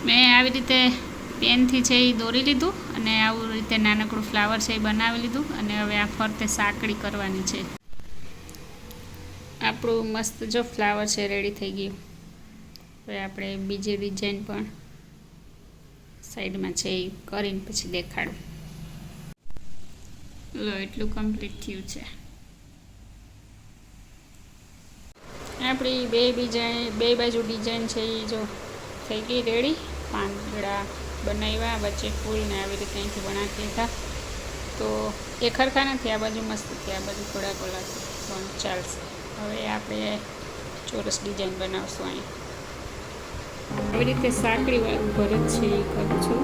મેં આવી રીતે પેનથી છે એ દોરી લીધું અને આવું રીતે નાનકડું ફ્લાવર છે એ બનાવી લીધું અને હવે આ ફરતે સાંકળી કરવાની છે. આપણું મસ્ત જો ફ્લાવર છે રેડી થઈ ગયું. હવે આપણે બીજી ડિઝાઇન પણ સાઈડમાં છે એ કરીને પછી દેખાડું. લો એટલું કમ્પ્લીટ થયું છે. આપણી બે બાજુ ડિઝાઇન છે એ જો થઈ ગઈ રેડી. પાંદડા બનાવ્યા, વચ્ચે ફૂલને આવી રીતે અહીંથી બનાવી દીધા. તો એ ખરખા નથી, આ બાજુ મસ્ત છે, આ બાજુ થોડા કોલા છે પણ ચાલશે. હવે આપણે ચોરસ ડિઝાઇન બનાવશું. અહીં આવી રીતે સાંકળી વાળું ભરત છે એ કરું છું.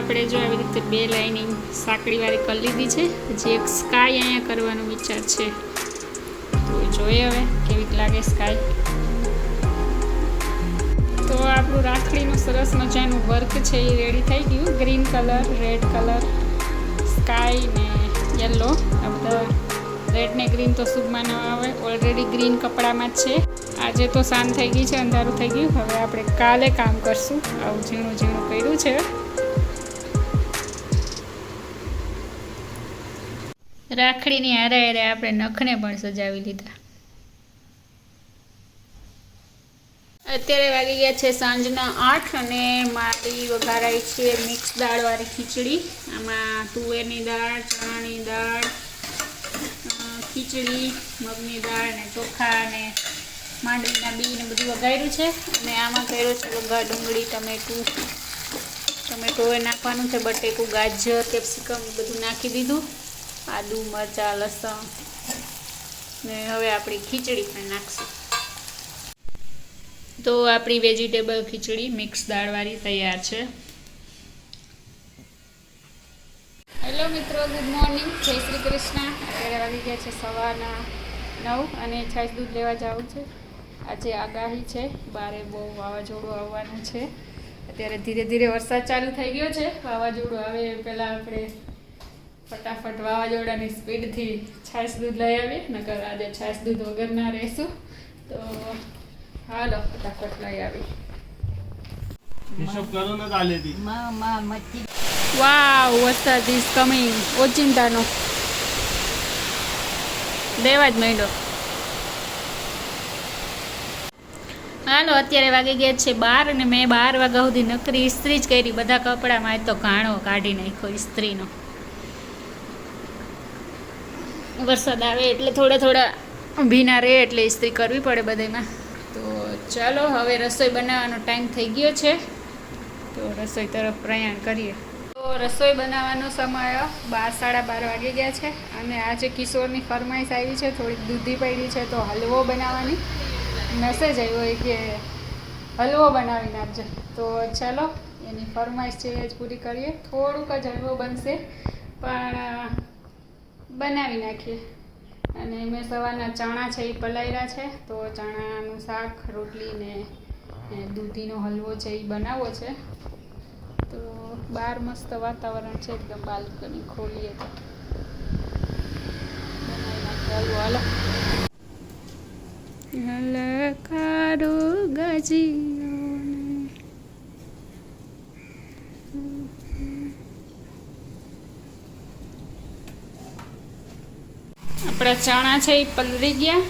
આપણે જો આવી રીતે બે લાઇનિંગ સાંકળીવાળી કરી લીધી છે. પછી એક સ્કાય અહીંયા કરવાનો વિચાર છે, તો જોઈએ હવે કેવી લાગે સ્કાય. તો આપણું રાખડીનું સરસ મજાનું વર્ક છે એ રેડી થઈ ગયું. Green colour, red colour, sky ને યલો, આ બધા રેડ ને ગ્રીન તો શુભમાં ન આવે, ઓલરેડી ગ્રીન કપડામાં જ છે. આજે તો સાંજ થઈ ગઈ છે, અંધારું થઈ ગયું. હવે આપણે કાલે કામ કરશું. આવું ઝીણું ઝીણું કર્યું છે. રાખડીની હારે હારે આપણે નખને પણ સજાવી લીધા. અત્યારે વાગી ગયા છે સાંજના 8 અને મારી વઘારાઈ છે મિક્સ દાળવાળી ખીચડી. આમાં તુવેરની દાળ, ચણાની દાળ, ખીચડી, મગની દાળ ને ચોખા અને માંડવીના બી ને બધું વઘાર્યું છે. અને આમાં કર્યો છે વઘાર ડુંગળી, ટમેટો એ નાખવાનું છે, બટેકું, ગાજર, કેપ્સિકમ બધું નાખી દીધું, આદુ, મરચાં, લસણ ને હવે આપણી ખીચડી પણ નાખશું. તો આપણી વેજીટેબલ ખીચડી મિક્સ દાળવાળી તૈયાર છે. હેલો મિત્રો, ગુડ મોર્નિંગ, જય શ્રી કૃષ્ણ. અત્યારે વાગી ગયા છે સવારના 9 અને છાશ દૂધ લેવા જવું છે. આજે આગાહી છે, બારે બહુ વાવાઝોડું આવવાનું છે. અત્યારે ધીરે ધીરે વરસાદ ચાલુ થઈ ગયો છે. વાવાઝોડું આવે પહેલાં આપણે ફટાફટ વાવાઝોડાની સ્પીડથી છાશ દૂધ લઈ આવીએ, નકર આજે છાશ દૂધ વગર ના રહેશું. તો હાલો ફટાફટ લઈ આવી. વાવ, વરસાદ ઇઝ કમિંગ. ઓચિંતાનો દેવા જ માંડ્યો. હાલો અત્યારે વાગી ગયા છે 12 અને મેં 12 વાગ્યા સુધી નકરી ઇસ્ત્રી જ કરી. બધા કપડામાં તો ઘાણો કાઢી નાખ્યો ઇસ્ત્રીનો. વરસાદ આવે એટલે થોડા ભીના રહે એટલે ઇસ્ત્રી કરવી પડે બધામાં. તો ચાલો હવે રસોઈ બનાવવાનો ટાઈમ થઈ ગયો છે, તો રસોઈ તરફ પ્રયાણ કરીએ. તો રસોઈ બનાવવાનો સમય 12, 12:30 વાગી ગયા છે. અને આજે કિશોરની ફરમાઈશ આવી છે, થોડીક દૂધી પડી છે તો હલવો બનાવવાની મેસેજ આવ્યો કે હલવો બનાવીને આપજે. તો ચાલો એની ફરમાઈશ છે એ જ પૂરી કરીએ. થોડુંક જ હલવો બનશે પણ બનાવી નાખીએ. અને મેં સવારના ચણા છે એ પલાળ્યા છે, તો ચણાનું શાક, રોટલી ને દૂધીનો હલવો છે એ બનાવવો છે. તો બહાર મસ્ત વાતાવરણ છે, એકદમ બાલ્કની ખોલીએ તો બનાવી નાખીએ હલવો. હાલો લલકારો ગાજીઓને. આપણા ચણા છે એ પલળી ગયા.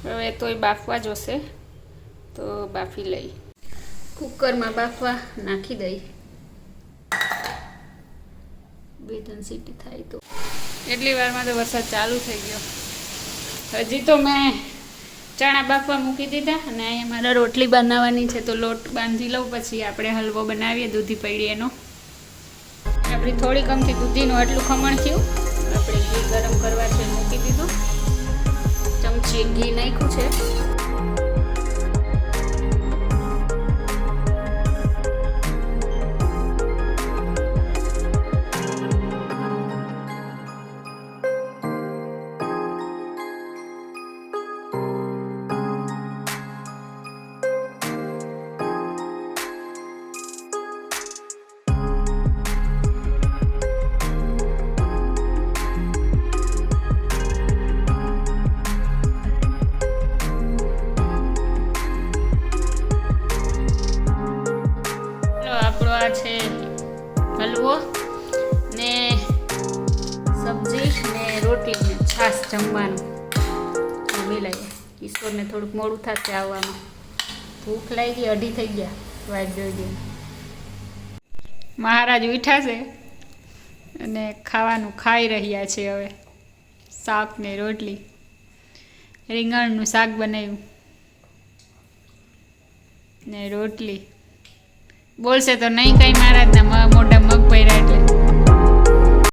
હવે તોય બાફવા જોશે, તો બાફી લઈ. કુકરમાં બાફવા નાખી દઈ. 2-3 સીટી થાય તો. એટલી વારમાં તો વરસાદ ચાલુ થઈ ગયો. હજી તો મેં ચણા બાફવા મૂકી દીધા અને અહીંયા મારે રોટલી બનાવવાની છે, તો લોટ બાંધી લઉં પછી આપણે હલવો બનાવીએ દૂધી પડી એનો. આપણી થોડી કમથી દૂધીનું આટલું ખમણ થયું. આપણે ઘી ગરમ કરવા છે મૂકી દીધું, ચમચી ઘી નાખ્યું છે. આ છે હલવો ને સબ્જી ને રોટલી ને છાશ જમવાનું. મિલાઈએ કિશોરને થોડુંક મોડું થશે આવવામાં, ભૂખ લાગી, 2:30 થઈ ગયા. વાટ જોઈ મહારાજ ઉઠ્યા છે અને ખાવાનું ખાઈ રહ્યા છે. હવે શાક ને રોટલી, રીંગણનું શાક બનાવ્યું ને રોટલી. બોલશે તો નહીં કંઈ, મહારાજના મોઢા મગ ભર્યા એટલે